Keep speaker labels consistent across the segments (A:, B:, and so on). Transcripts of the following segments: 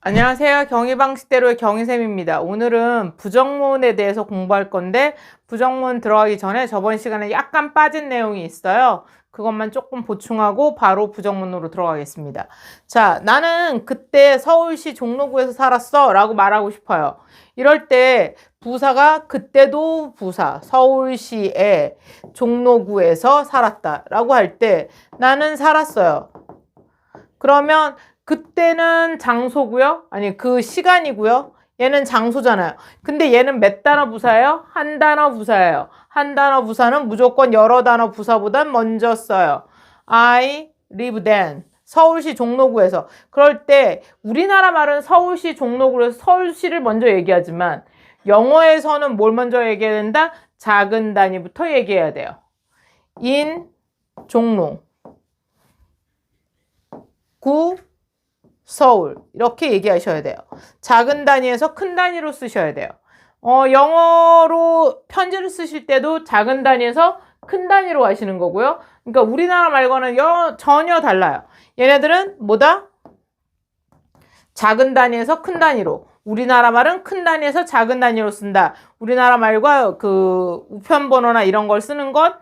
A: 안녕하세요. 경희방식대로의 경희쌤입니다. 오늘은 부정문에 대해서 공부할 건데 부정문 들어가기 전에 저번 시간에 약간 빠진 내용이 있어요. 그것만 조금 보충하고 바로 부정문으로 들어가겠습니다. 자, 나는 그때 서울시 종로구에서 살았어 라고 말하고 싶어요. 이럴 때 부사가 그때도 부사, 서울시의 종로구에서 살았다 라고 할 때 나는 살았어요. 그러면 그때는 장소고요. 아니 그 시간이고요. 얘는 장소잖아요. 근데 얘는 몇 단어 부사예요? 한 단어 부사예요. 한 단어 부사는 무조건 여러 단어 부사보단 먼저 써요. I live then. 서울시 종로구에서. 그럴 때 우리나라 말은 서울시 종로구에서 서울시를 먼저 얘기하지만 영어에서는 뭘 먼저 얘기해야 된다? 작은 단위부터 얘기해야 돼요. in 종로 구 서울 이렇게 얘기하셔야 돼요. 작은 단위에서 큰 단위로 쓰셔야 돼요. 영어로 편지를 쓰실 때도 작은 단위에서 큰 단위로 하시는 거고요. 그러니까 우리나라 말과는 전혀 달라요. 얘네들은 뭐다? 작은 단위에서 큰 단위로. 우리나라 말은 큰 단위에서 작은 단위로 쓴다. 우리나라 말과 그 우편 번호나 이런 걸 쓰는 건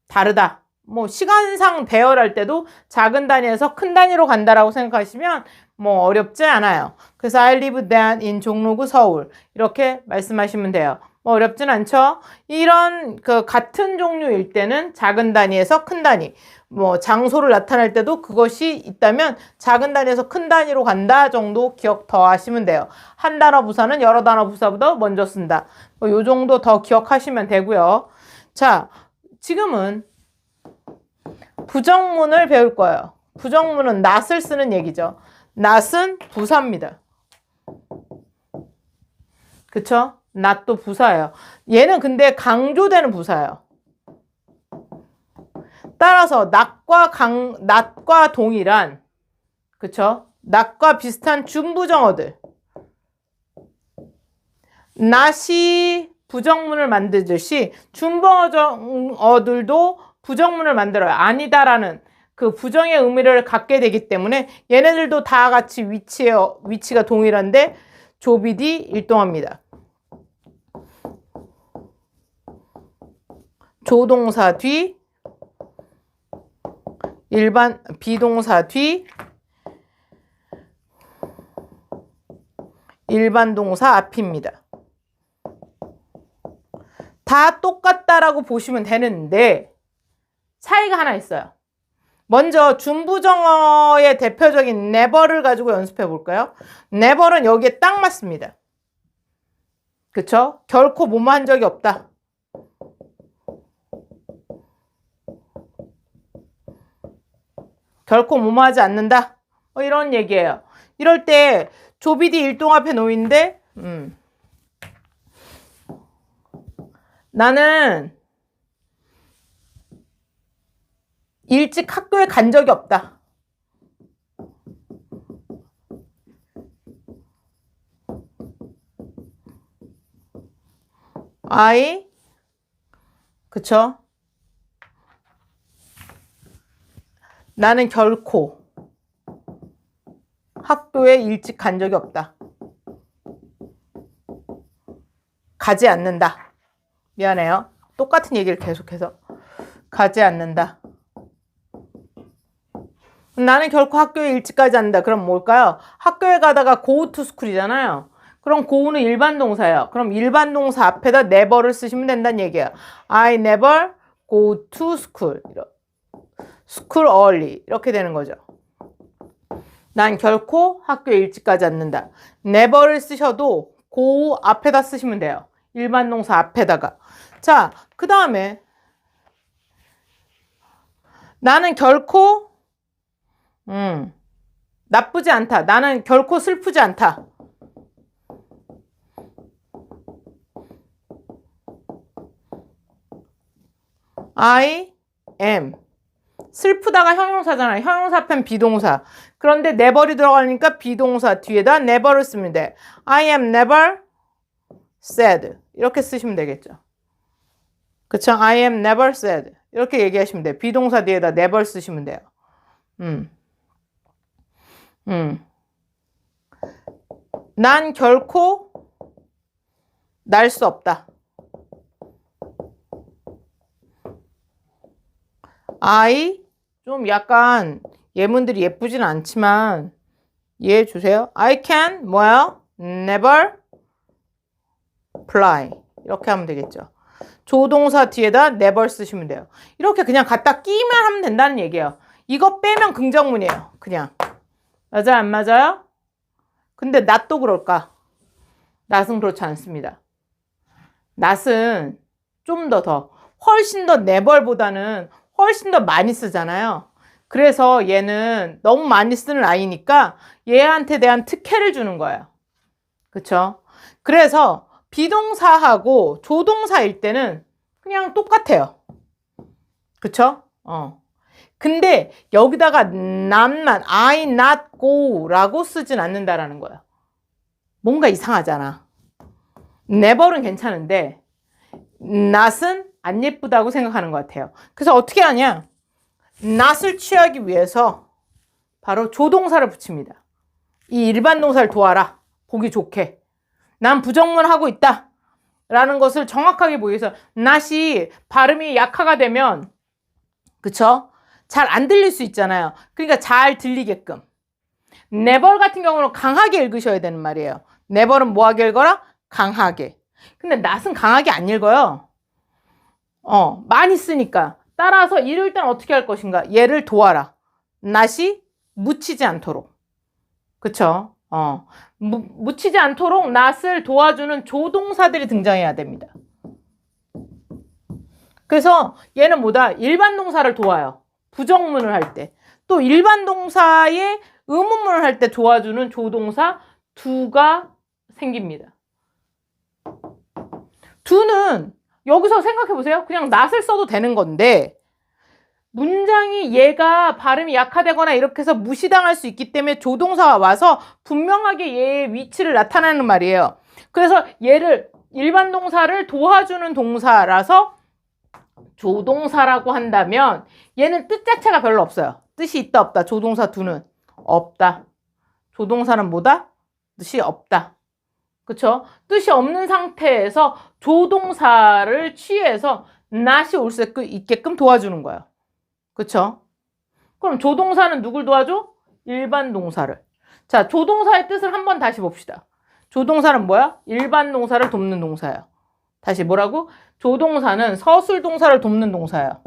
A: 다르다. 뭐 시간상 배열할 때도 작은 단위에서 큰 단위로 간다라고 생각하시면 뭐 어렵지 않아요. 그래서 I live then in 종로구 서울 이렇게 말씀하시면 돼요. 뭐 어렵진 않죠. 이런 그 같은 종류일 때는 작은 단위에서 큰 단위, 뭐 장소를 나타낼 때도 그것이 있다면 작은 단위에서 큰 단위로 간다 정도 기억 더 하시면 돼요. 한 단어 부사는 여러 단어 부사보다 먼저 쓴다. 뭐 요 정도 더 기억하시면 되고요. 자, 지금은 부정문을 배울 거예요. 부정문은 not을 쓰는 얘기죠. not은 부사입니다. 그쵸? not도 부사예요. 얘는 근데 강조되는 부사예요. 따라서 not과 동일한, 그쵸? not과 비슷한 준부정어들. not이 부정문을 만들듯이 준부정어들도 부정문을 만들어요. 아니다라는 그 부정의 의미를 갖게 되기 때문에 얘네들도 다 같이 위치가 동일한데 조비디 일동합니다. 조동사 뒤, 일반 비동사 뒤, 일반 동사 앞입니다. 다 똑같다라고 보시면 되는데 차이가 하나 있어요. 먼저 준부정어의 대표적인 never를 가지고 연습해 볼까요? never는 여기에 딱 맞습니다. 그쵸? 결코 뭐뭐 한 적이 없다. 결코 뭐뭐 하지 않는다. 이런 얘기예요. 이럴 때 조비디 일동 앞에 놓이는데 나는 일찍 학교에 간 적이 없다. 그쵸? 나는 결코 학교에 일찍 간 적이 없다. 가지 않는다. 미안해요. 똑같은 얘기를 계속해서. 가지 않는다. 나는 결코 학교에 일찍 가지 않는다. 그럼 뭘까요? 학교에 가다가 go to school이잖아요. 그럼 go는 일반 동사예요. 그럼 일반 동사 앞에다 never를 쓰시면 된다는 얘기예요. I never go to school. school early. 이렇게 되는 거죠. 난 결코 학교에 일찍 가지 않는다. never를 쓰셔도 go 앞에다 쓰시면 돼요. 일반 동사 앞에다가. 자, 그 다음에 나는 결코 나쁘지 않다. 나는 결코 슬프지 않다. I am. 슬프다가 형용사잖아요. 형용사 앞엔 비동사. 그런데 never이 들어가니까 비동사 뒤에다 never를 쓰면 돼. I am never sad. 이렇게 쓰시면 되겠죠. 그쵸? I am never sad. 이렇게 얘기하시면 돼요. 비동사 뒤에다 never 쓰시면 돼요. 난 결코 날 수 없다. I 좀 약간 예문들이 예쁘진 않지만 이해해 주세요. I can 뭐야? never fly. 이렇게 하면 되겠죠. 조동사 뒤에다 never 쓰시면 돼요. 이렇게 그냥 갖다 끼면 하면 된다는 얘기예요. 이거 빼면 긍정문이에요. 그냥. 맞아요? 안 맞아요? 근데 not도 그럴까? not은 그렇지 않습니다. not은 좀 더 훨씬 더 never보다는 훨씬 더 많이 쓰잖아요. 그래서 얘는 너무 많이 쓰는 아이니까 얘한테 대한 특혜를 주는 거예요. 그쵸? 그래서 비동사하고 조동사일 때는 그냥 똑같아요. 그쵸? 근데 여기다가 not만 I not go 라고 쓰진 않는다라는 거예요. 뭔가 이상하잖아. never는 괜찮은데 not은 안 예쁘다고 생각하는 것 같아요. 그래서 어떻게 하냐? not을 취하기 위해서 바로 조동사를 붙입니다. 이 일반 동사를 도와라. 보기 좋게. 난 부정문 하고 있다. 라는 것을 정확하게 보기 위해서 not이 발음이 약화가 되면 그쵸? 잘 안 들릴 수 있잖아요. 그러니까 잘 들리게끔. never 같은 경우는 강하게 읽으셔야 되는 말이에요. never는 뭐하게 읽어라? 강하게. 근데 not은 강하게 안 읽어요. 많이 쓰니까. 따라서 이럴 땐 어떻게 할 것인가? 얘를 도와라. not이 묻히지 않도록. 그쵸? 묻히지 않도록 not을 도와주는 조동사들이 등장해야 됩니다. 그래서 얘는 뭐다? 일반 동사를 도와요. 부정문을 할 때. 또 일반 동사의 의문문을 할 때 도와주는 조동사 do가 생깁니다. do는 여기서 생각해 보세요. 그냥 not을 써도 되는 건데 문장이 얘가 발음이 약화되거나 이렇게 해서 무시당할 수 있기 때문에 조동사가 와서 분명하게 얘의 위치를 나타내는 말이에요. 그래서 얘를 일반 동사를 도와주는 동사라서 조동사라고 한다면 얘는 뜻 자체가 별로 없어요. 뜻이 있다 없다. 조동사 do는 없다. 조동사는 뭐다? 뜻이 없다. 그쵸? 뜻이 없는 상태에서 조동사를 취해서 not이 올 수 있게끔 도와주는 거예요. 그쵸? 그럼 조동사는 누굴 도와줘? 일반 동사를. 자, 조동사의 뜻을 한번 다시 봅시다. 조동사는 뭐야? 일반 동사를 돕는 동사예요. 다시 뭐라고? 조동사는 서술 동사를 돕는 동사예요.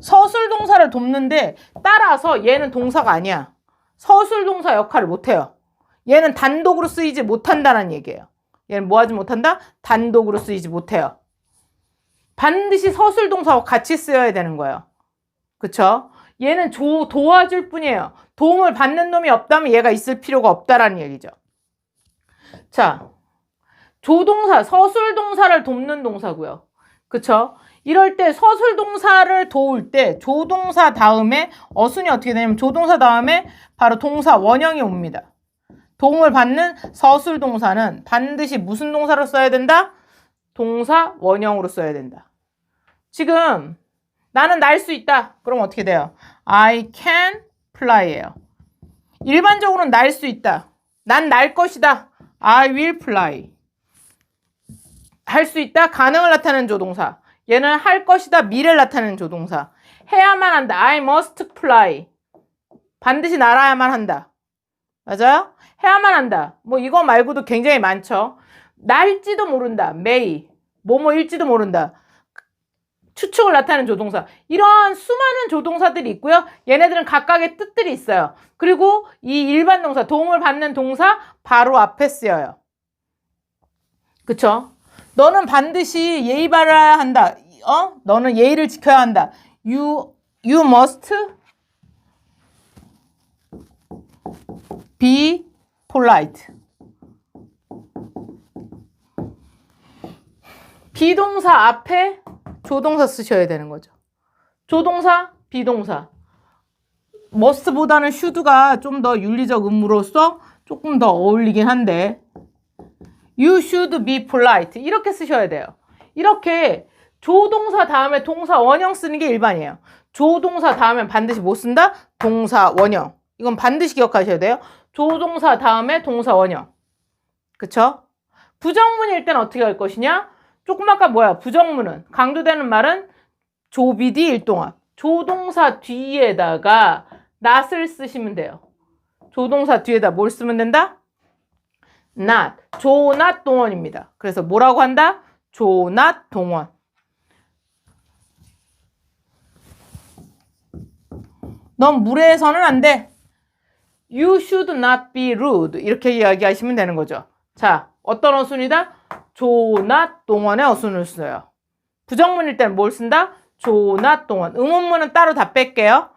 A: 서술 동사를 돕는데 따라서 얘는 동사가 아니야. 서술 동사 역할을 못해요. 얘는 단독으로 쓰이지 못한다는 얘기예요. 얘는 뭐 하지 못한다? 단독으로 쓰이지 못해요. 반드시 서술 동사와 같이 쓰여야 되는 거예요. 그쵸? 얘는 도와줄 뿐이에요. 도움을 받는 놈이 없다면 얘가 있을 필요가 없다라는 얘기죠. 자, 조동사, 서술 동사를 돕는 동사고요. 그쵸? 이럴 때 서술 동사를 도울 때 조동사 다음에 어순이 어떻게 되냐면 조동사 다음에 바로 동사 원형이 옵니다. 도움을 받는 서술 동사는 반드시 무슨 동사로 써야 된다? 동사 원형으로 써야 된다. 지금 나는 날 수 있다. 그럼 어떻게 돼요? I can fly예요. 일반적으로는 날 수 있다. 난 날 것이다. I will fly. 할 수 있다. 가능을 나타내는 조동사. 얘는 할 것이다. 미래를 나타내는 조동사. 해야만 한다. I must fly. 반드시 날아야만 한다. 맞아요? 해야만 한다. 뭐 이거 말고도 굉장히 많죠. 날지도 모른다. may. 뭐뭐일지도 모른다. 추측을 나타내는 조동사. 이런 수많은 조동사들이 있고요. 얘네들은 각각의 뜻들이 있어요. 그리고 이 일반 동사, 도움을 받는 동사 바로 앞에 쓰여요. 그쵸? 너는 반드시 예의 바라야 한다. 너는 예의를 지켜야 한다. You must be polite. 비동사 앞에 조동사 쓰셔야 되는 거죠. 조동사, 비동사. must보다는 should가 좀 더 윤리적 의무로서 조금 더 어울리긴 한데 You should be polite. 이렇게 쓰셔야 돼요. 이렇게 조동사 다음에 동사 원형 쓰는 게 일반이에요. 조동사 다음에 반드시 뭐 쓴다? 동사 원형. 이건 반드시 기억하셔야 돼요. 조동사 다음에 동사 원형. 그쵸? 부정문일 때는 어떻게 할 것이냐? 조금 아까 뭐야? 부정문은 강조되는 말은 조비디 일동합. 조동사 뒤에다가 not을 쓰시면 돼요. 조동사 뒤에다 뭘 쓰면 된다? not. 조, not 동원입니다. 그래서 뭐라고 한다? 조, not 동원. 넌 무례해서는 안 돼. You should not be rude. 이렇게 이야기하시면 되는 거죠. 자, 어떤 어순이다? 조, not 동원의 어순을 써요. 부정문일 때는 뭘 쓴다? 조, not 동원. 의문문은 따로 다 뺄게요.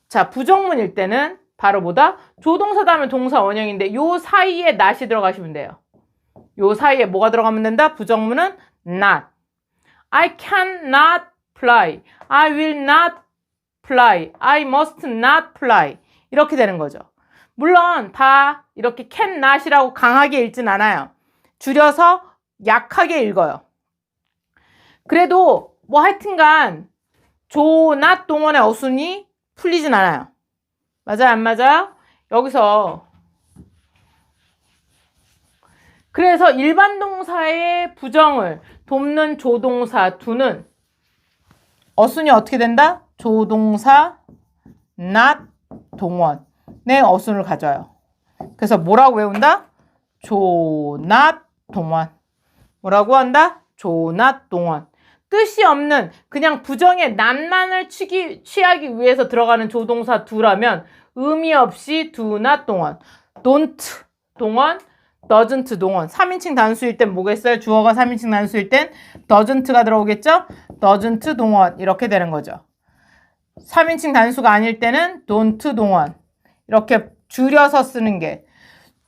A: 자, 부정문일 때는 바로 뭐다? 조동사 다음에 동사 원형인데 요 사이에 not이 들어가시면 돼요. 요 사이에 뭐가 들어가면 된다? 부정문은 not. I cannot fly. I will not fly. I must not fly. 이렇게 되는 거죠. 물론 다 이렇게 cannot이라고 강하게 읽진 않아요. 줄여서 약하게 읽어요. 그래도 뭐 하여튼간 조, not 동원의 어순이 풀리진 않아요. 맞아요? 안 맞아요? 여기서 그래서 일반 동사의 부정을 돕는 조동사 두는 어순이 어떻게 된다? 조동사 not 동원의 어순을 가져요. 그래서 뭐라고 외운다? 조, not 동원. 뭐라고 한다? 조, not 동원. 뜻이 없는 그냥 부정의 not만을 취하기 위해서 들어가는 조동사 두라면 의미 없이 do not 동원. don't 동원, doesn't 동원. 3인칭 단수일 땐 뭐겠어요? 주어가 3인칭 단수일 땐 doesn't가 들어오겠죠? doesn't 동원. 이렇게 되는 거죠. 3인칭 단수가 아닐 때는 don't 동원. 이렇게 줄여서 쓰는 게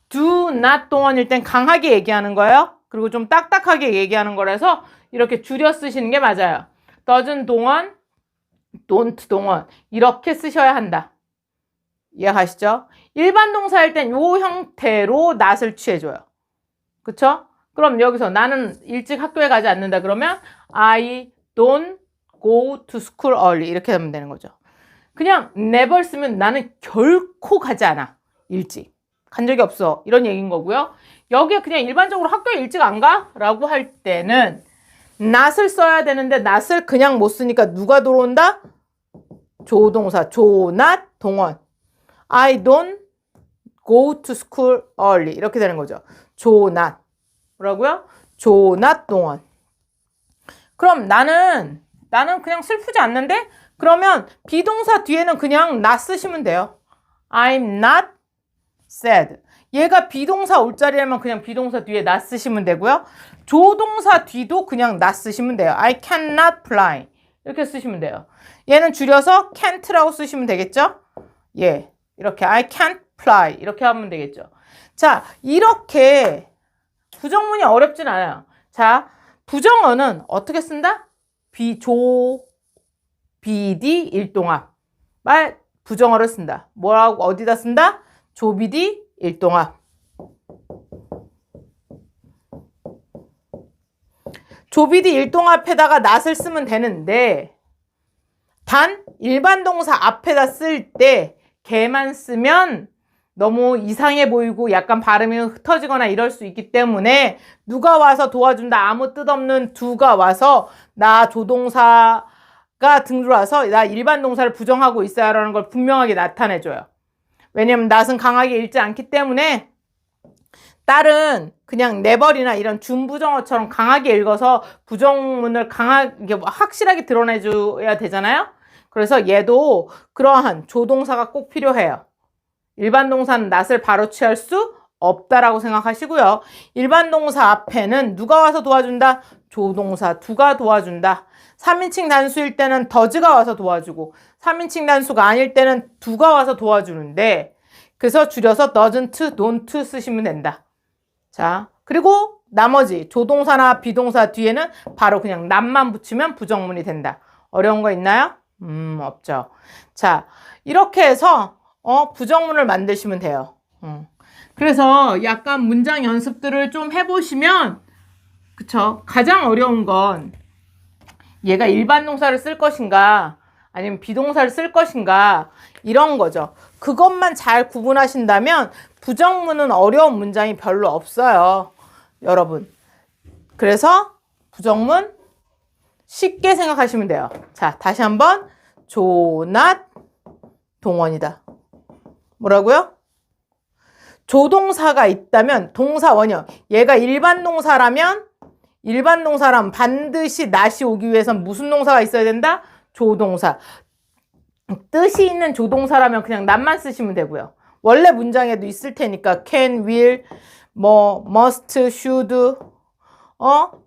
A: do not 동원일 땐 강하게 얘기하는 거예요. 그리고 좀 딱딱하게 얘기하는 거라서 이렇게 줄여 쓰시는 게 맞아요. doesn't 동원, don't 동원. 이렇게 쓰셔야 한다. 이해하시죠? 일반 동사일 땐 요 형태로 not을 취해줘요. 그쵸? 그럼 여기서 나는 일찍 학교에 가지 않는다 그러면 I don't go to school early 이렇게 하면 되는 거죠. 그냥 never 쓰면 나는 결코 가지 않아. 일찍. 간 적이 없어. 이런 얘기인 거고요. 여기에 그냥 일반적으로 학교에 일찍 안 가? 라고 할 때는 not을 써야 되는데 not을 그냥 못 쓰니까 누가 들어온다? 조동사 조, not 동원. I don't go to school early 이렇게 되는 거죠. 조, not. 뭐라고요? 조, not 동원. 그럼 나는 그냥 슬프지 않는데? 그러면 비동사 뒤에는 그냥 not 쓰시면 돼요. I'm not sad. 얘가 비동사 올 자리라면 그냥 비동사 뒤에 not 쓰시면 되고요. 조동사 뒤도 그냥 not 쓰시면 돼요. I cannot fly. 이렇게 쓰시면 돼요. 얘는 줄여서 can't라고 쓰시면 되겠죠? 예. 이렇게 I can't fly. 이렇게 하면 되겠죠. 자, 이렇게 부정문이 어렵진 않아요. 자, 부정어는 어떻게 쓴다? 비디 일동합. 말 부정어를 쓴다. 뭐라고 어디다 쓴다? 조비디 일동합. 조비디 일동합에다가 not을 쓰면 되는데 단 일반 동사 앞에다 쓸 때 걔만 쓰면 너무 이상해 보이고 약간 발음이 흩어지거나 이럴 수 있기 때문에 누가 와서 도와준다 아무 뜻 없는 do가 와서 나 조동사가 등들어와서 나 일반 동사를 부정하고 있어야 라는 걸 분명하게 나타내줘요. 왜냐면 not은 강하게 읽지 않기 때문에 딸은 그냥 never이나 이런 준부정어처럼 강하게 읽어서 부정문을 강하게 확실하게 드러내줘야 되잖아요. 그래서 얘도 그러한 조동사가 꼭 필요해요. 일반 동사는 not을 바로 취할 수 없다라고 생각하시고요. 일반 동사 앞에는 누가 와서 도와준다? 조동사 do가 도와준다. 3인칭 단수일 때는 does가 와서 도와주고 3인칭 단수가 아닐 때는 do가 와서 도와주는데 그래서 줄여서 doesn't, don't 쓰시면 된다. 자, 그리고 나머지 조동사나 비동사 뒤에는 바로 그냥 not만 붙이면 부정문이 된다. 어려운 거 있나요? 없죠. 자, 이렇게 해서 부정문을 만드시면 돼요. 그래서 약간 문장 연습들을 좀 해보시면 그쵸? 가장 어려운 건 얘가 일반 동사를 쓸 것인가 아니면 비동사를 쓸 것인가 이런 거죠. 그것만 잘 구분하신다면 부정문은 어려운 문장이 별로 없어요. 여러분. 그래서 부정문 쉽게 생각하시면 돼요. 자, 다시 한번 조낫 동원이다. 뭐라고요? 조동사가 있다면 동사 원형. 얘가 일반 동사라면 반드시 not이 오기 위해선 무슨 동사가 있어야 된다? 조동사. 뜻이 있는 조동사라면 그냥 not만 쓰시면 되고요. 원래 문장에도 있을 테니까 can, will, 뭐 must, should,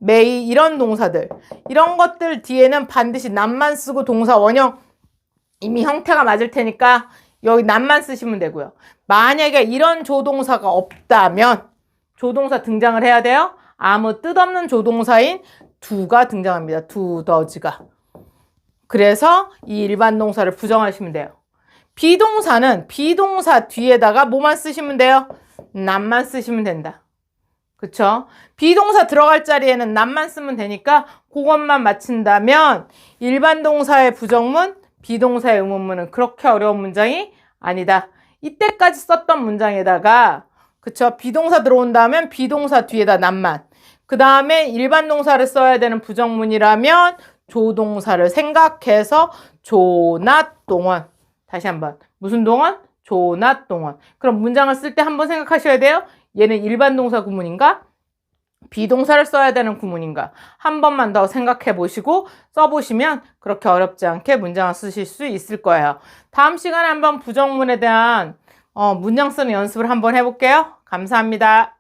A: may 이런 동사들. 이런 것들 뒤에는 반드시 not만 쓰고 동사 원형 이미 형태가 맞을 테니까 여기 not만 쓰시면 되고요. 만약에 이런 조동사가 없다면 조동사 등장을 해야 돼요. 아무 뜻없는 조동사인 do가 등장합니다. do, does가. 그래서 이 일반 동사를 부정하시면 돼요. 비동사는 비동사 뒤에다가 뭐만 쓰시면 돼요? not만 쓰시면 된다. 그쵸? 비동사 들어갈 자리에는 not만 쓰면 되니까 그것만 맞춘다면 일반 동사의 부정문, 비동사의 의문문은 그렇게 어려운 문장이 아니다. 이때까지 썼던 문장에다가 그쵸? 비동사 들어온다면 비동사 뒤에다 not만. 그 다음에 일반 동사를 써야 되는 부정문이라면 조동사를 생각해서 조낫 동원. 다시 한번. 무슨 동원? 조낫 동원. 그럼 문장을 쓸 때 한번 생각하셔야 돼요. 얘는 일반 동사 구문인가? 비동사를 써야 되는 구문인가? 한 번만 더 생각해 보시고 써보시면 그렇게 어렵지 않게 문장을 쓰실 수 있을 거예요. 다음 시간에 한번 부정문에 대한 문장 쓰는 연습을 한번 해볼게요. 감사합니다.